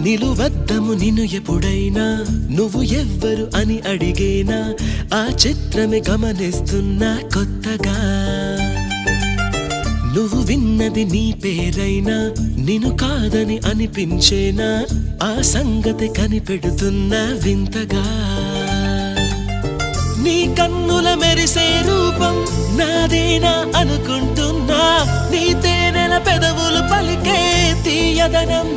నిలువద్దము నిన్ను ఎప్పుడైనా నువ్వు ఎవ్వరు అని అడిగేనా ఆ చిత్రమే గమనిస్తున్నా కొత్తగా నువ్వు విన్నది నీ పేరైనా నిన్ను కాదని అనిపించేనా ఆ సంగతి కనిపెడుతున్నా వింతగా నీ కన్నుల మెరిసే రూపం నాదేనా అనుకుంటున్నా నీ తేనెల పెదవులు పలికే తీయదనం